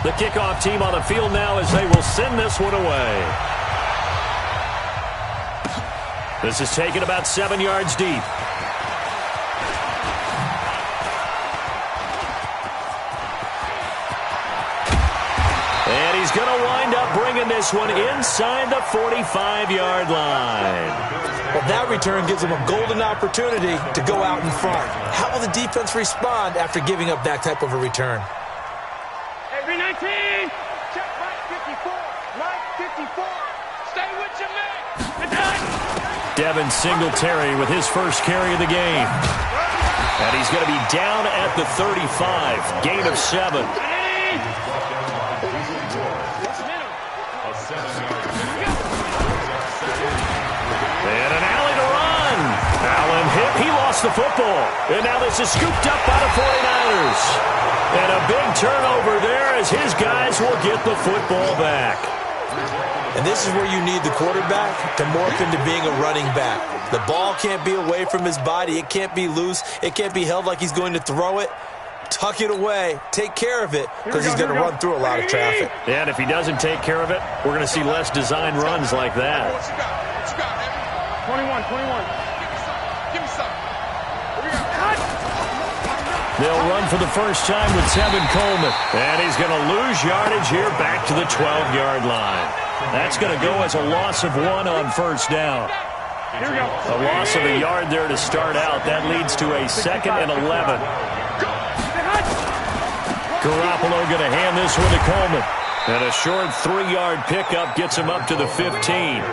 The kickoff team on the field now as they will send this one away. This is taken about 7 yards deep. And he's going to wind up bringing this one inside the 45-yard line. Well, that return gives them a golden opportunity to go out in front. How will the defense respond after giving up that type of a return? Every 19, check right 54, right 54. Stay with your man. Devin Singletary with his first carry of the game. And he's going to be down at the 35, gain of 7. And an alley to run. Allen hit. He lost the football. And now this is scooped up by the 49ers. And a big turnover there as his guys will get the football back. And this is where you need the quarterback to morph into being a running back. The ball can't be away from his body. It can't be loose. It can't be held like he's going to throw it. Tuck it away. Take care of it because he's going to run through a lot of traffic. Yeah, and if he doesn't take care of it, we're going to see less design runs like that. 21. Give me some. They'll run for the first time with Tevin Coleman. And he's going to lose yardage here back to the 12-yard line. That's going to go as a loss of 1 on first down. Here we go. A loss of a yard there to start out. That leads to a 2nd and 11. Garoppolo going to hand this one to Coleman. And a short 3-yard pickup gets him up to the 15.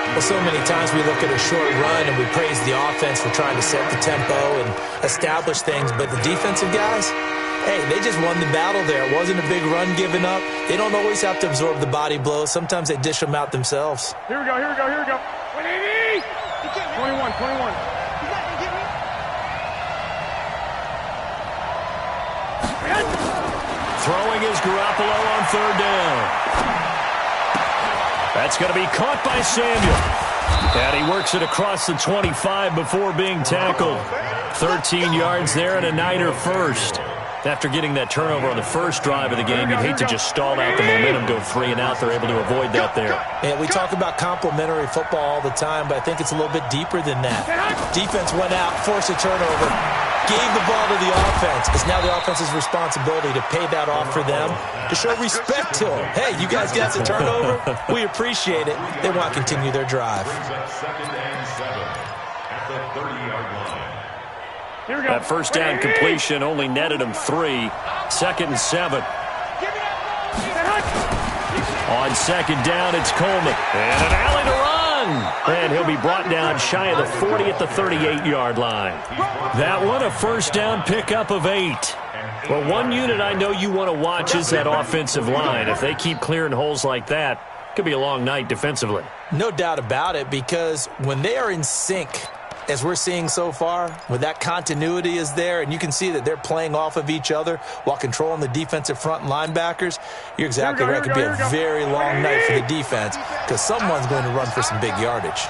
Well, so many times we look at a short run and we praise the offense for trying to set the tempo and establish things. But the defensive guys, hey, they just won the battle there. It wasn't a big run given up. They don't always have to absorb the body blows. Sometimes they dish them out themselves. Here we go. 180. 21. Throwing is Garoppolo on 3rd down. That's going to be caught by Samuel. And he works it across the 25 before being tackled. 13 yards there and a Niner first. After getting that turnover on the first drive of the game, you'd hate to just stall out the momentum, go 3 and out. They're able to avoid that there. Yeah, we talk about complementary football all the time, but I think it's a little bit deeper than that. Defense went out, forced a turnover, gave the ball to the offense. It's now the offense's responsibility to pay that off for them, to show respect to them. Hey, you guys got the turnover? We appreciate it. They want to continue their drive. That first down completion only netted him 3. 2nd and 7. On 2nd down, it's Coleman. And an alley to run. And he'll be brought down shy of the 40 at the 38-yard line. That one, a first down pickup of 8. Well, one unit I know you want to watch is that offensive line. If they keep clearing holes like that, it could be a long night defensively. No doubt about it, because when they are in sync, as we're seeing so far, when that continuity is there and you can see that they're playing off of each other while controlling the defensive front and linebackers, you're exactly right. It could be a very long night for the defense because someone's going to run for some big yardage.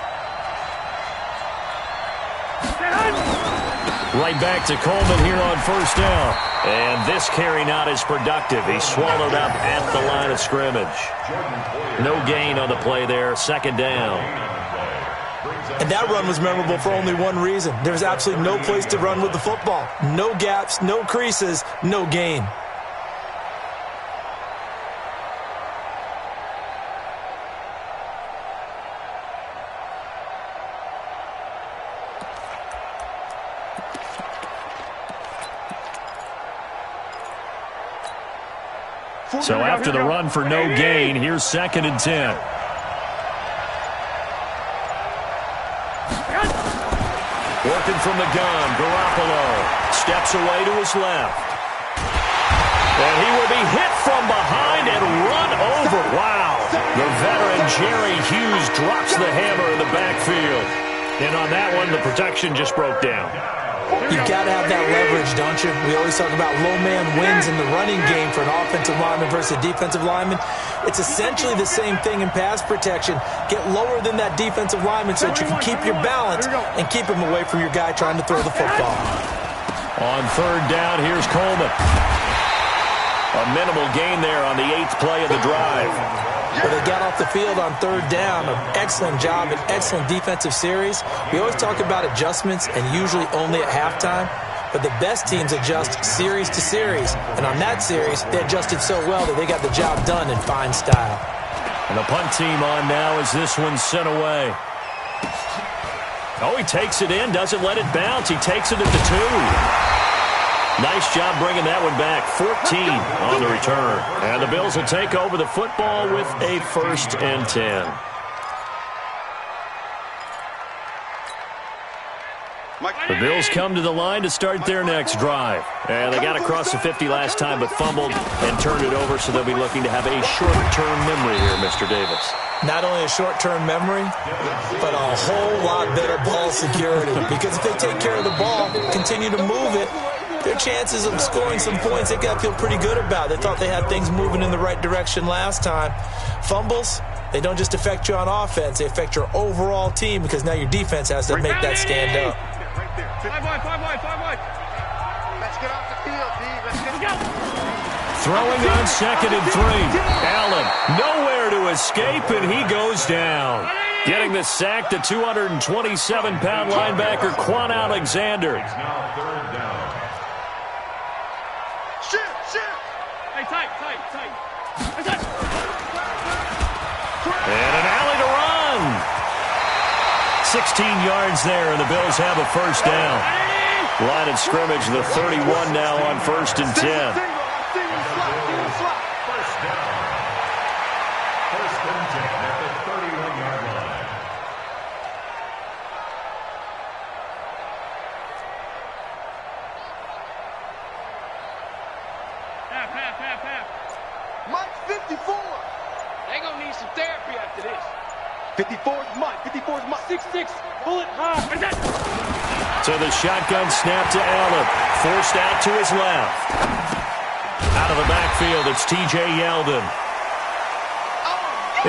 Right back to Coleman here on first down. And this carry not as productive. He's swallowed up at the line of scrimmage. No gain on the play there. 2nd down. And that run was memorable for only one reason. There's absolutely no place to run with the football. No gaps, no creases, no gain. So after the run for no gain, here's 2nd and 10. Working from the gun, Garoppolo steps away to his left. And he will be hit from behind and run over. Wow. The veteran Jerry Hughes drops the hammer in the backfield. And on that one, the protection just broke down. You've got to have that leverage, don't you? We always talk about low man wins in the running game for an offensive lineman versus a defensive lineman. It's essentially the same thing in pass protection. Get lower than that defensive lineman so that you can keep your balance and keep him away from your guy trying to throw the football. On 3rd down, here's Coleman. A minimal gain there on the 8th play of the drive. But they got off the field on 3rd down. An excellent job, an excellent defensive series. We always talk about adjustments and usually only at halftime. But the best teams adjust series to series. And on that series, they adjusted so well that they got the job done in fine style. And the punt team on now as this one's sent away. Oh, he takes it in, doesn't let it bounce. He takes it at the 2. Nice job bringing that one back. 14 on the return. And the Bills will take over the football with a 1st and 10. The Bills come to the line to start their next drive. And they got across the 50 last time but fumbled and turned it over, so they'll be looking to have a short-term memory here, Mr. Davis. Not only a short-term memory, but a whole lot better ball security. Because if they take care of the ball, continue to move it, their chances of scoring some points, they got to feel pretty good about. They thought they had things moving in the right direction last time. Fumbles, they don't just affect you on offense. They affect your overall team because now your defense has to make that stand up. Five wide. Let's get off the field, D. Let's go. Throwing on 2nd and 3. Allen nowhere to escape, and he goes down. Getting the sack, the 227-pound linebacker, Quan Alexander. Hey, tight. And an alley to run. 16 yards there, and the Bills have a 1st down. Line of scrimmage, the 31 now on 1st and 10. Mike 54. They gonna need some therapy after this. 54's Mike. 54's Mike. 6'6", bullet high. So the shotgun snap to Allen. Forced out to his left. Out of the backfield, it's T.J. Yeldon.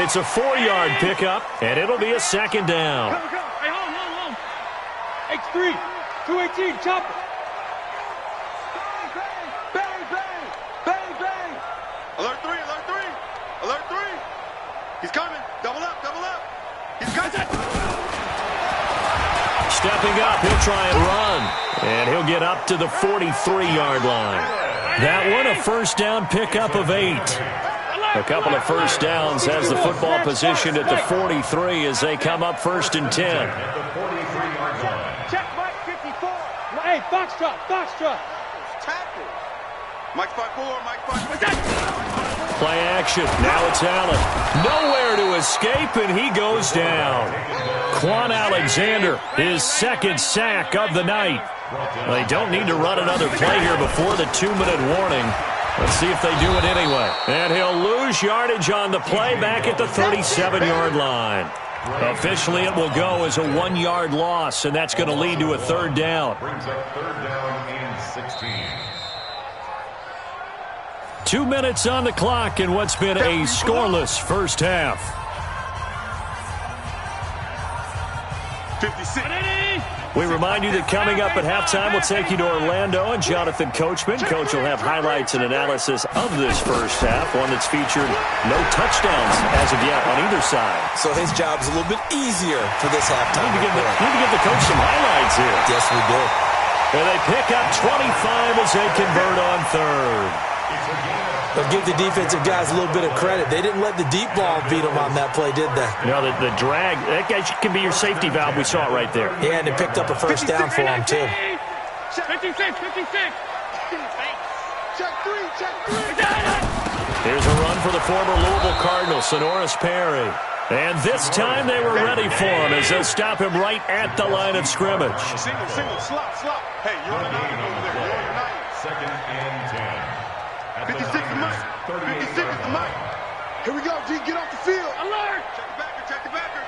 It's a 4-yard pickup, and it'll be a 2nd down. Come. Hey, hold. X3, 218, chopper. Bang. Alert 3. He's coming. Double up. He's coming. Stepping up, he'll try and run. And he'll get up to the 43-yard line. That one, a 1st down pickup of 8. A couple of 1st downs has the football positioned at the 43 as they come up 1st and 10. Check Mike 54. Hey, Foxtrot. Tackle. Mike 5'4", Play action. Now it's Allen. Nowhere to escape, and he goes down. Quan Alexander, his 2nd sack of the night. They don't need to run another play here before the 2-minute warning. Let's see if they do it anyway. And he'll lose yardage on the play back at the 37-yard line. Officially, it will go as a 1-yard loss, and that's going to lead to a 3rd down. Brings up 3rd down and 16. 2 minutes on the clock in what's been a scoreless first half. 56. We remind you that coming up at halftime, we'll take you to Orlando and Jonathan Coachman. Coach will have highlights and analysis of this first half, one that's featured no touchdowns as of yet on either side. So his job's a little bit easier for this halftime. Need to give the coach some highlights here. Yes, we do. And they pick up 25 as they convert on 3rd. But give the defensive guys a little bit of credit. They didn't let the deep ball beat them on that play, did they? No, the drag, that guy can be your safety valve. We saw it right there. Yeah, and they picked up a 1st down for him, too. 56. Check 3. Here's a run for the former Louisville Cardinal, Sonoris Perry. And this time they were ready for him as they'll stop him right at the line of scrimmage. Single, slop. Hey, you're on the 9 over there. 2nd and 10. 56 is Mike. 56 is the Mike. Here we go, G. Get off the field. Alert! Check the backer.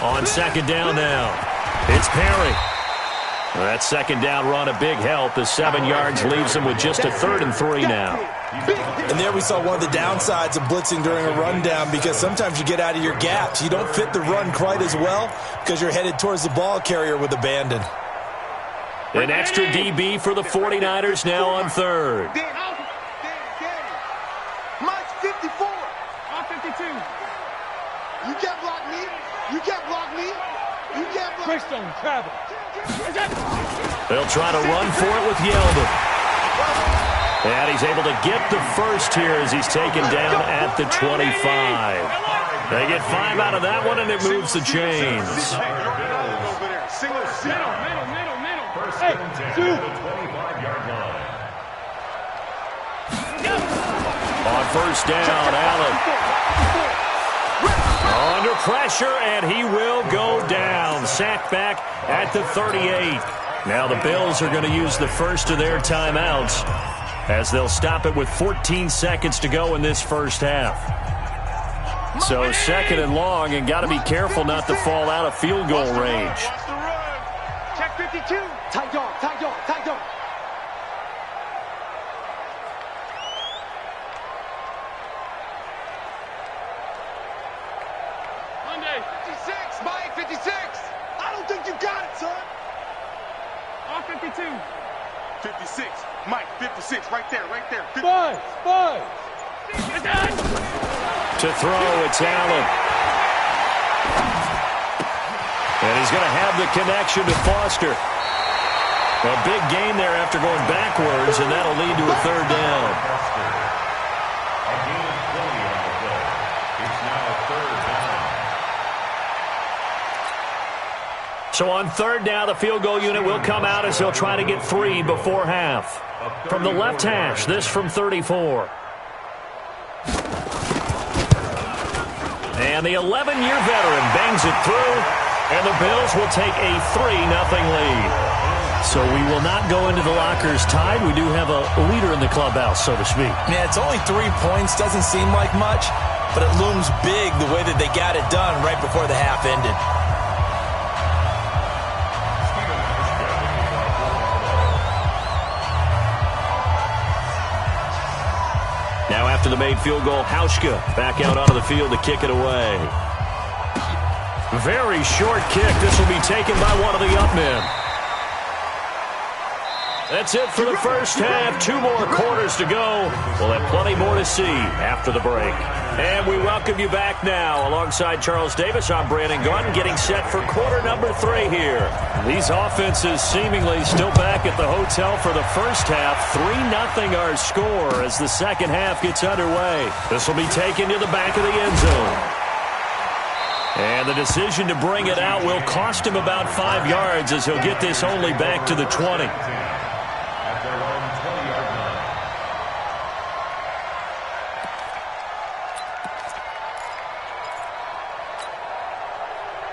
On 2nd down now, it's Perry. That second down run a big help. The 7 yards leaves them with just a 3rd and 3 now. And there we saw one of the downsides of blitzing during a rundown, because sometimes you get out of your gaps. You don't fit the run quite as well because you're headed towards the ball carrier with abandon. An extra DB for the 49ers now on 3rd. Mike's 54. I'm 52. You can't block me. You can't block me. You can't block me. Greystone, travel. They'll try to run for it with Yeldon. And he's able to get the first here as he's taken down at the 25. They get 5 out of that one, and it moves the chains. Hey, two. On first down, Allen. Under pressure, and he will go down. Sacked back at the 38. Now the Bills are going to use the first of their timeouts as they'll stop it with 14 seconds to go in this first half. So 2nd and long, and got to be careful not to fall out of field goal range. Check 52. Tight dog, tight dog, tight dog. Monday, 56. Mike, 56. I don't think you got it, son. On 52. 56. Mike, 56. Right there, right there. 5. To throw, it's Allen. And he's going to have the connection to Foster. A big gain there after going backwards, and that'll lead to a 3rd down. A gain of 20 on the play. It's now 3rd down. So on 3rd down, the field goal unit will come out as he'll try to get 3 before half. From the left hash, this from 34. And the 11-year veteran bangs it through, and the Bills will take a 3-0 lead. So we will not go into the lockers tied. We do have a leader in the clubhouse, so to speak. Yeah, it's only 3 points. Doesn't seem like much, but it looms big the way that they got it done right before the half ended. Now after the made field goal, Hauschka back out onto the field to kick it away. Very short kick. This will be taken by one of the up men. That's it for the first half. 2 more quarters to go. We'll have plenty more to see after the break. And we welcome you back now. Alongside Charles Davis, I'm Brandon Gunn, getting set for quarter number 3 here. These offenses seemingly still back at the hotel for the first half. 3-0 our score as the second half gets underway. This will be taken to the back of the end zone. And the decision to bring it out will cost him about 5 yards as he'll get this only back to the 20.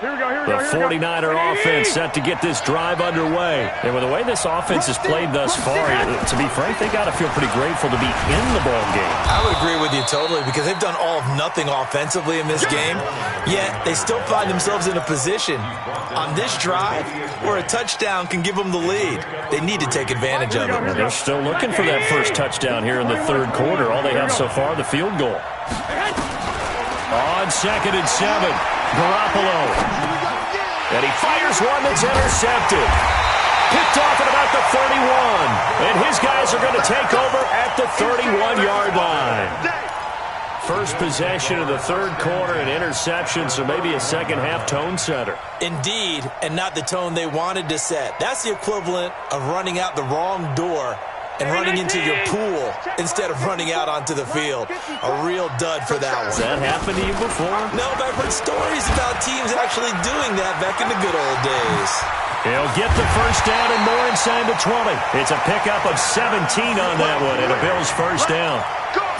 The 49er offense set to get this drive underway. And with the way this offense has played thus far, to be frank, they got to feel pretty grateful to be in the ball game. I would agree with you totally, because they've done all of nothing offensively in this game, yet they still find themselves in a position on this drive where a touchdown can give them the lead. They need to take advantage of it. And they're still looking for that first touchdown here in the 3rd quarter. All they have so far, the field goal. On 2nd and 7, Garoppolo. And he fires one that's intercepted. Picked off at about the 31. And his guys are going to take over at the 31-yard line. First possession of the 3rd quarter, an interception, so maybe a second-half tone setter. Indeed, and not the tone they wanted to set. That's the equivalent of running out the wrong door and running into your pool instead of running out onto the field. A real dud for that one. Has that happened to you before? No, but I've heard stories about teams actually doing that back in the good old days. He'll get the first down and more inside the 20. It's a pickup of 17 on that one, and a Bills first down.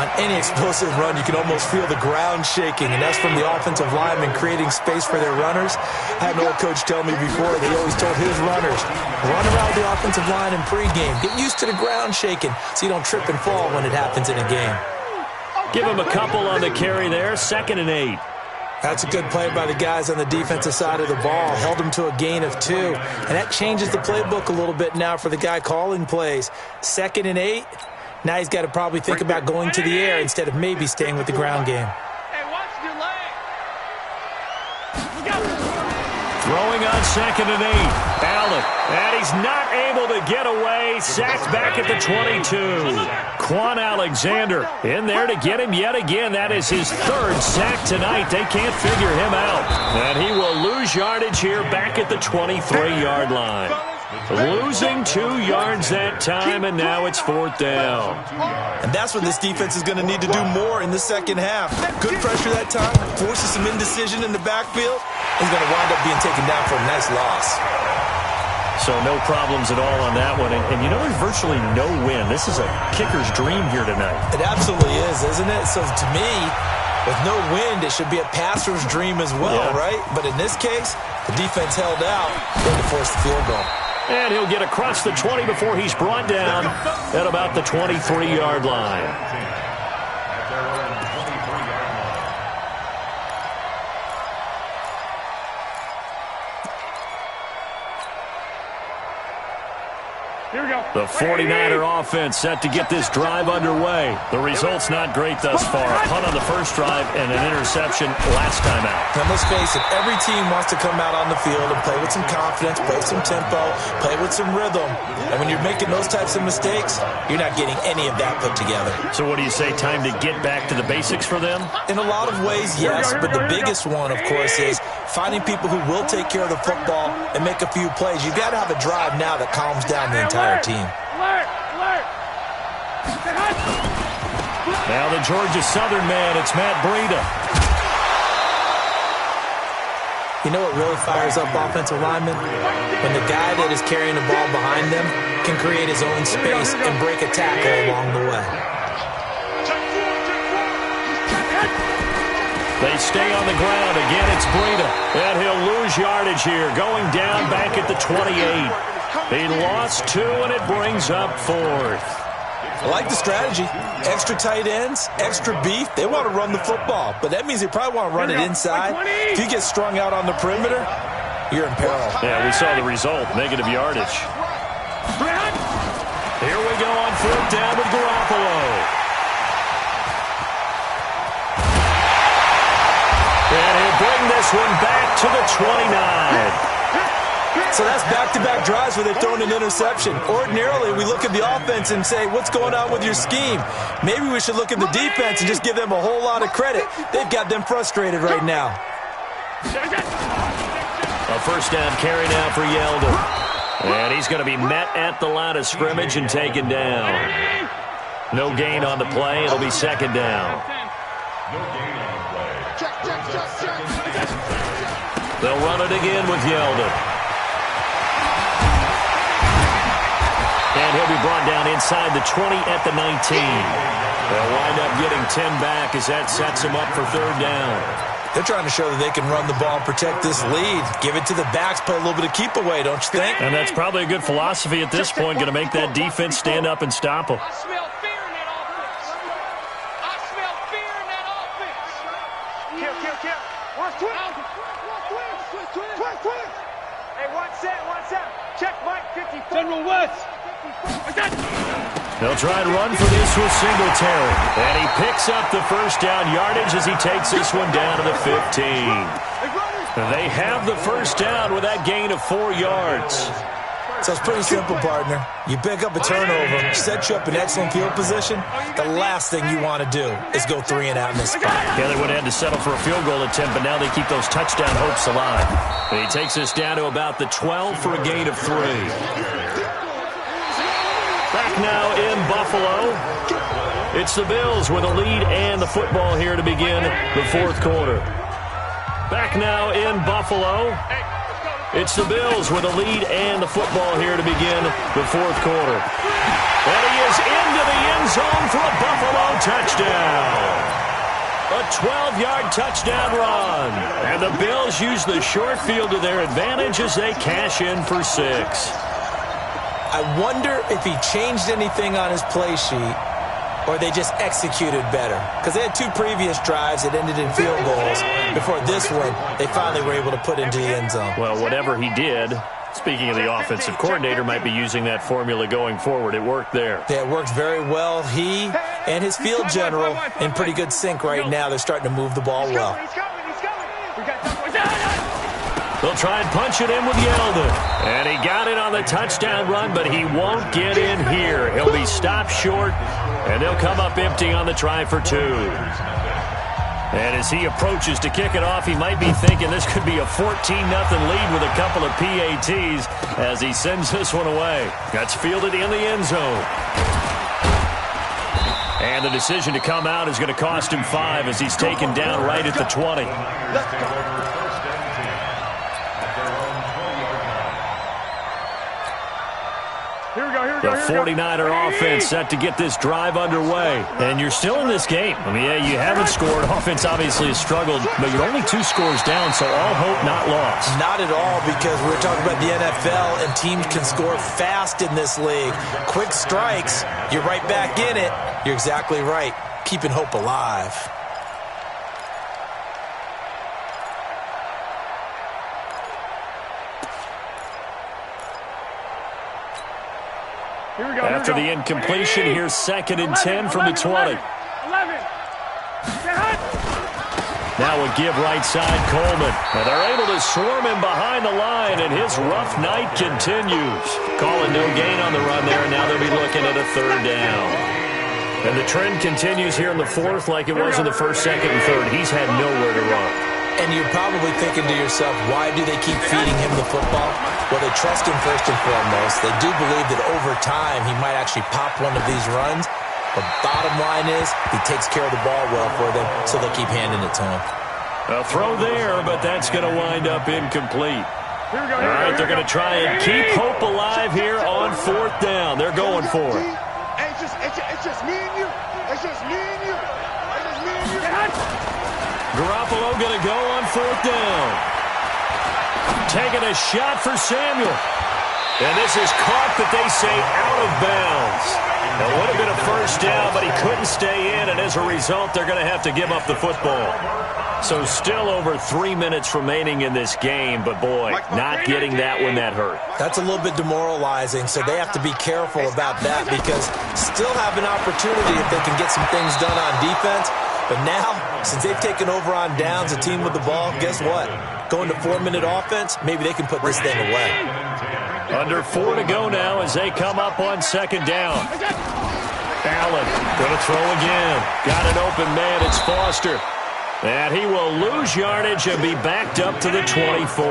On any explosive run, you can almost feel the ground shaking, and that's from the offensive linemen creating space for their runners. I had an old coach tell me before, they always told his runners, run around the offensive line in pregame. Get used to the ground shaking so you don't trip and fall when it happens in a game. Give him a couple on the carry there, 2nd and 8. That's a good play by the guys on the defensive side of the ball. Held them to a gain of 2. And that changes the playbook a little bit now for the guy calling plays. 2nd and 8. Now he's got to probably think about going to the air instead of maybe staying with the ground game. Hey, watch your leg. Throwing on 2nd and 8. Allen, and he's not able to get away. Sacked back at the 22. Quan Alexander in there to get him yet again. That is his 3rd sack tonight. They can't figure him out. And he will lose yardage here back at the 23-yard line. Losing 2 yards that time, and now it's 4th down. And that's what this defense is going to need to do more in the second half. Good pressure that time, forces some indecision in the backfield. He's going to wind up being taken down for a nice loss. So no problems at all on that one. And you know, there's virtually no win. This is a kicker's dream here tonight. It absolutely is, isn't it? So to me, with no wind, it should be a passer's dream as well, right? But in this case, the defense held out to force the field goal. And he'll get across the 20 before he's brought down at about the 23-yard line. Here we go. The 49er offense set to get this drive underway. The result's not great thus far. A punt on the first drive and an interception last time out. Now, let's face it, every team wants to come out on the field and play with some confidence, play with some tempo, play with some rhythm. And when you're making those types of mistakes, you're not getting any of that put together. So what do you say, time to get back to the basics for them? In a lot of ways, yes, but the biggest one, of course, is finding people who will take care of the football and make a few plays. You've got to have a drive now that calms down the entire team. Now the Georgia Southern man, it's Matt Breida. You know what really fires up offensive linemen? When the guy that is carrying the ball behind them can create his own space and break a tackle along the way. They stay on the ground. Again, it's Breida. And he'll lose yardage here, going down back at the 28. He lost 2, and it brings up 4th. I like the strategy. Extra tight ends, extra beef. They want to run the football, but that means they probably want to run it inside. If you get strung out on the perimeter, you're in peril. Yeah, we saw the result, negative yardage. Here we go on 4th down with Garoppolo. And he'll bring this one back to the 29. So that's back-to-back drives where they've thrown an interception. Ordinarily, we look at the offense and say, what's going on with your scheme? Maybe we should look at the defense and just give them a whole lot of credit. They've got them frustrated right now. A 1st down carry now for Yeldon. And he's going to be met at the line of scrimmage and taken down. No gain on the play. It'll be 2nd down. They'll run it again with Yeldon. And he'll be brought down inside the 20 at the 19. They'll wind up getting 10 back as that sets them up for 3rd down. They're trying to show that they can run the ball and protect this lead. Give it to the backs, play a little bit of keep away, don't you think? And that's probably a good philosophy at this point, going to make that defense stand up and stop them. I smell fear in that offense. I smell fear in that offense. Kill. Watch twin. Hey, watch that. Check Mike 54. General West. They'll try and run for this with Singletary. And he picks up the 1st down yardage as he takes this one down to the 15. They have the 1st down with that gain of 4 yards. So it's pretty simple, partner. You pick up a turnover, set you up in excellent field position. The last thing you want to do is go 3 and out in this spot. Yeah, they would have had to settle for a field goal attempt, but now they keep those touchdown hopes alive. And he takes us down to about the 12 for a gain of 3. Back now in Buffalo. It's the Bills with a lead and the football here to begin the 4th quarter. Back now in Buffalo. It's the Bills with a lead and the football here to begin the 4th quarter. And he is into the end zone for a Buffalo touchdown. A 12-yard touchdown run. And the Bills use the short field to their advantage as they cash in for 6. I wonder if he changed anything on his play sheet or they just executed better? Because they had 2 previous drives that ended in field goals. Before this one, they finally were able to put into the end zone. Well, whatever he did, speaking of the offensive coordinator, might be using that formula going forward. It worked there. Yeah, it worked very well. He and his field general in pretty good sync right now. They're starting to move the ball well. They'll try and punch it in with Yeldon. And he got it on the touchdown run, but he won't get in here. He'll be stopped short, and they'll come up empty on the try for 2. And as he approaches to kick it off, he might be thinking this could be a 14-0 lead with a couple of PATs as he sends this one away. That's fielded in the end zone. And the decision to come out is going to cost him 5 as he's taken down right at the 20. The 49er offense set to get this drive underway. And you're still in this game. I mean, yeah, you haven't scored. Offense obviously has struggled, but you're only 2 scores down, so all hope not lost. Not at all, because we're talking about the NFL, and teams can score fast in this league. Quick strikes, you're right back in it. You're exactly right. Keeping hope alive. After the incompletion, here's 2nd and 10 from the 20. Now a give right side, Coleman. And they're able to swarm him behind the line, and his rough night continues. Calling no gain on the run there, and now they'll be looking at a 3rd down. And the trend continues here in the 4th like it was in the 1st, 2nd, and 3rd. He's had nowhere to run. And you're probably thinking to yourself, why do they keep feeding him the football? Well, they trust him first and foremost. They do believe that over time he might actually pop one of these runs. But bottom line is he takes care of the ball well for them, so they'll keep handing it to him. A throw there, but that's going to wind up incomplete. All right, they're going to try and keep hope alive here on 4th down. They're going for it. It's just me and you. It's just me and you. It's just me and you. Garoppolo going to go on 4th down. Taking a shot for Samuel. And this is caught, but they say out of bounds. It would have been a 1st down, but he couldn't stay in, and as a result, they're going to have to give up the football. So still over 3 minutes remaining in this game, but boy, not getting that when that hurt. That's a little bit demoralizing, so they have to be careful about that because still have an opportunity if they can get some things done on defense. But now, since they've taken over on downs, a team with the ball, guess what? Going to 4-minute offense, maybe they can put this thing away. Under 4 to go now as they come up on 2nd down. Allen going to throw again. Got an open man. It's Foster. And he will lose yardage and be backed up to the 24.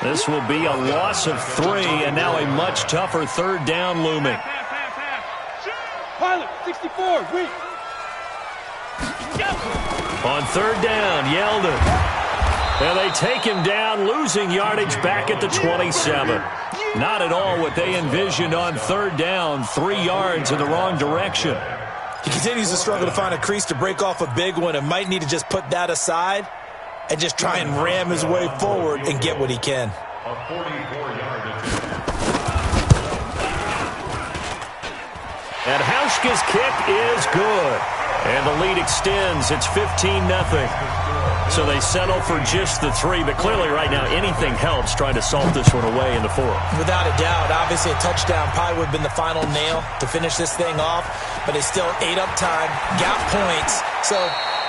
This will be a loss of 3, and now a much tougher 3rd down looming. Pilot, 64, wait. On 3rd down, Yeldon. And they take him down, losing yardage back at the 27. Not at all what they envisioned on 3rd down, 3 yards in the wrong direction. He continues to struggle to find a crease to break off a big one and might need to just put that aside and just try and ram his way forward and get what he can. A 44-yard attempt. And Hauschka's kick is good. And the lead extends. It's 15-0. So they settle for just the 3, but clearly right now anything helps trying to salt this one away in the 4th. Without a doubt, obviously a touchdown probably would have been the final nail to finish this thing off, but they still ate up time, got points. So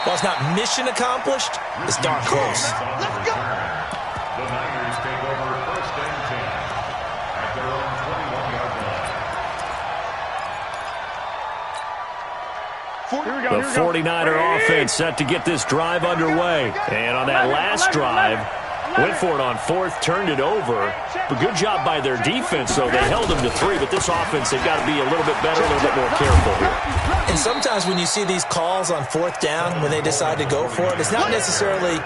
while it's not mission accomplished, it's darn close. Let's go. The Niners take over 1st and 10 at their own 21-yard line. The 49er offense set to get this drive underway. And on that last drive, went for it on 4th, turned it over. But good job by their defense, though. They held them to 3, but this offense, they've got to be a little bit better, a little bit more careful here. And sometimes when you see these calls on 4th down, when they decide to go for it, it's not necessarily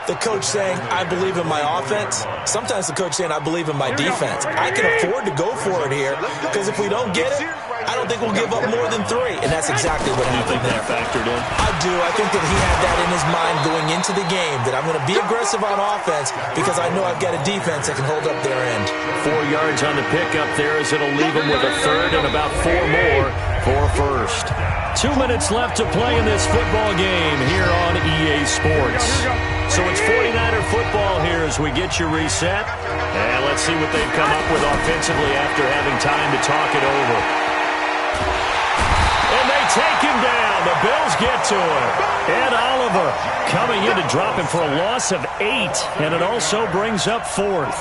the coach saying, I believe in my offense. Sometimes the coach saying, I believe in my defense. I can afford to go for it here because if we don't get it, I don't think we'll give up more than 3. And that's exactly what happened there. That factored in? I do. I think that he had that in his mind going into the game, that I'm going to be aggressive on offense because I know I've got a defense that can hold up their end. 4 yards on the pickup there as it'll leave them with a 3rd and about 4 more for first. 2 minutes left to play in this football game here on EA Sports. So it's 49er football here as we get you reset. And let's see what they've come up with offensively after having time to talk it over. And they take him down. The Bills get to him. And Oliver coming in to drop him for a loss of 8. And it also brings up 4th.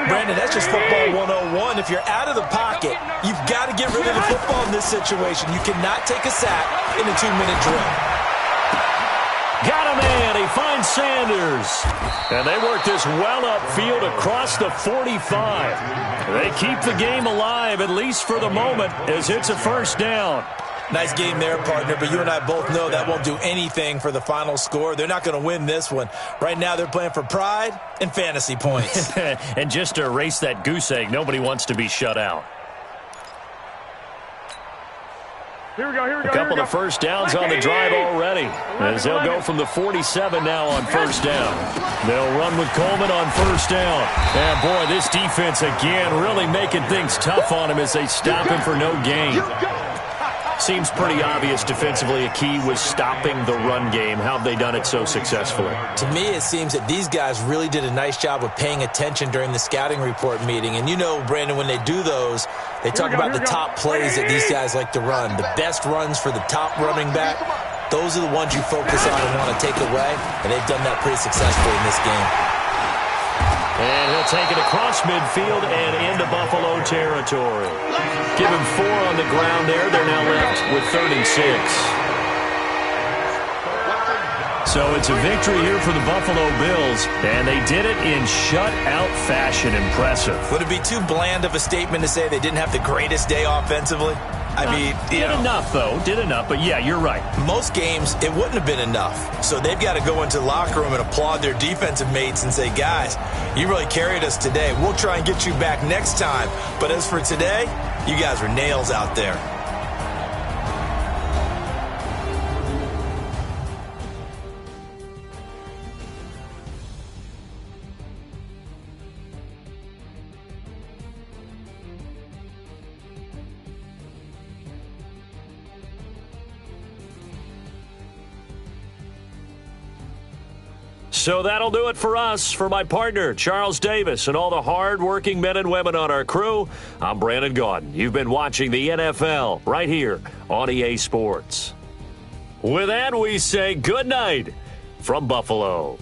Brandon, that's just football 101. If you're out of the pocket, you've got to get rid of the football in this situation. You cannot take a sack in a 2-minute drill. Got a man. He finds Sanders. And they work this well upfield across the 45. They keep the game alive, at least for the moment, as it's a first down. Nice game there, partner, but you and I both know that won't do anything for the final score. They're not going to win this one. Right now, they're playing for pride and fantasy points. And just to erase that goose egg, nobody wants to be shut out. Here we go, here we go. A couple of first downs on the drive already, as they'll go from the 47 now on first down. They'll run with Coleman on first down. And, boy, this defense, again, really making things tough on him as they stop him for no gain. Seems pretty obvious defensively a key was stopping the run game. How have they done it so successfully? To me, it seems that these guys really did a nice job of paying attention during the scouting report meeting. And you know, Brandon, when they do those, they talk about the top plays that these guys like to run. The best runs for the top running back, those are the ones you focus on and want to take away. And they've done that pretty successfully in this game. And he'll take it across midfield and into Buffalo territory. Give him 4 on the ground there. They're now left with 3rd and 6. So it's a victory here for the Buffalo Bills, and they did it in shutout fashion. Impressive. Would it be too bland of a statement to say they didn't have the greatest day offensively? I mean, did enough, though. Did enough, but yeah, you're right. Most games, it wouldn't have been enough. So they've got to go into the locker room and applaud their defensive mates and say, guys, you really carried us today. We'll try and get you back next time. But as for today, you guys are nails out there. So that'll do it for us. For my partner, Charles Davis, and all the hard-working men and women on our crew, I'm Brandon Gaudin. You've been watching the NFL right here on EA Sports. With that, we say good night from Buffalo.